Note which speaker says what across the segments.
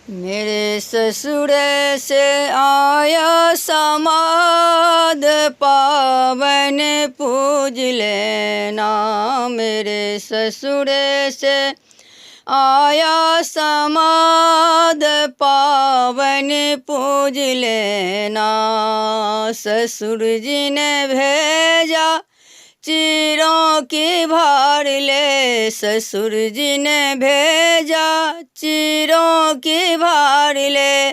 Speaker 1: मेरे ससुर से आया समाद पावन पूज लेना। मेरे ससुर से आया समाद पावन पूज लेना। ससुर जी ने भेजा चीरों की भार ले। ससुर जी ने भेजा चीरों की भार ले।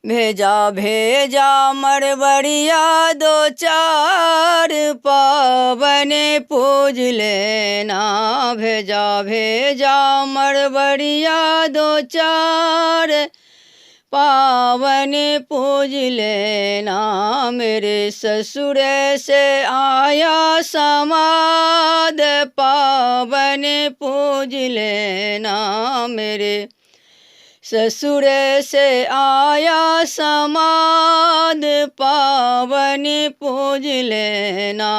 Speaker 1: भेजा भेजा मरबड़िया दो चार पावन पूज लेना। भेजा भेजा मरबड़िया दो चार पावन पूज लेना। मेरे ससुर से आया समाद पावन पूज लेना। मेरे ससुर से आया समाद पावन पूज लेना।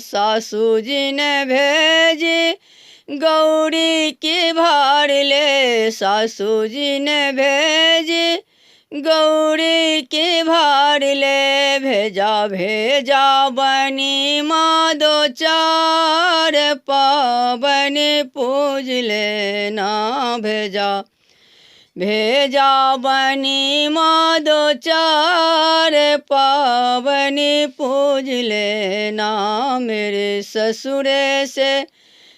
Speaker 1: सासू जी ने भेजी गौरी की भार ले। सासू जी ने भेजी गौरी की भार ले। भेजा भेजा बनी माँ दो चार पावन पूज लेना। भेजा भेजा बनी माँ दो चार पावन पूज लेना। मेरे ससुर से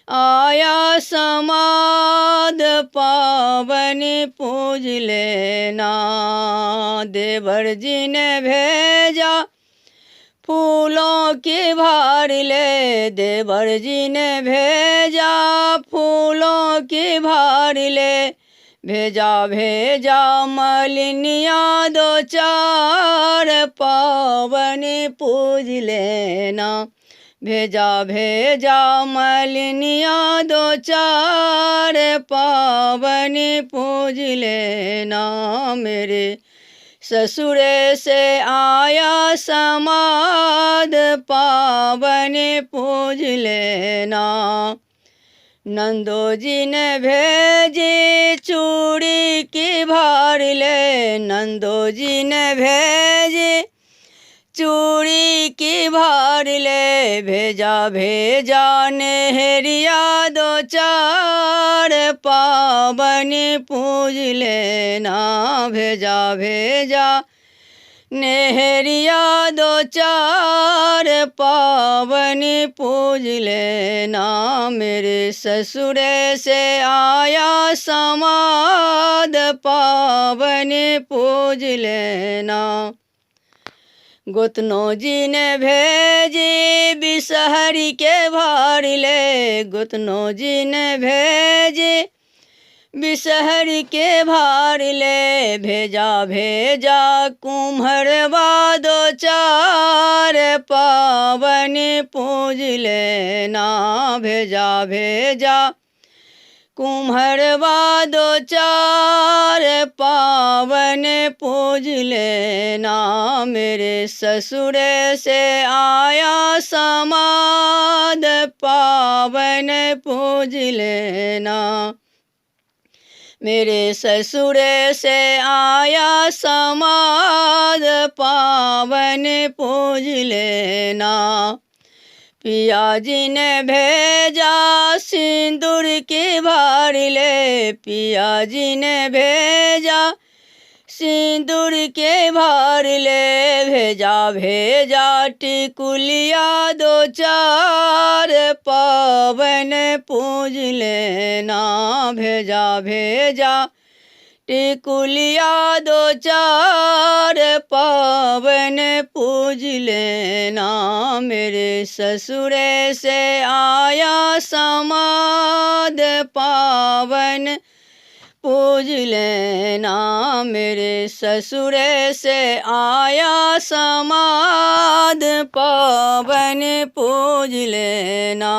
Speaker 1: आया समाद पावन पूज लेना। देवर जी ने भेजा फूलों की भार ले। देवर जी ने भेजा फूलों की भार ले। भेजा भेजा मलिनिया दो चार पावन पूज लेना। भेजा भेजा मलिनिया दो चार पावन पूज लेना। मेरे ससुर से आया समाद पावन पूज लेना। नंदो जी ने भेजी चूड़ी की भार ले। नंदो जी ने भेजी चूड़ी की भार ले। भेजा भेजा नेहरिया दो चार पावन पूज लेना। भेजा भेजा नेहरिया दो चार पावन पूज लेना। मेरे ससुर से आया समाद पावन पूज लेना। गोतनों जी ने भेजी बिसहरी के भार ले। गोतनों जी ने भेजी बिसहरी के भार ले। भेजा भेजा कुम्हरवा दो चार पावन पूज लेना। भेजा भेजा कुम्हरवा दो चार पावन पूज लेना। मेरे ससुर से आया समाद पावन पूज लेना। मेरे ससुर से आया समाद पावन पूज लेना। पिया जी ने भेजा सिंदूर की भार ले। पिया जी ने भेजा सिंदूर के भार ले। भेजा भेजा टिकुलिया दो चार पावन पूज लेना। भेजा भेजा टिकुलिया दो चार पावन पूज लेना। मेरे ससुर से आया समाद पावन पूज लेना। मेरे ससुर से आया समाद पावन पूज लेना।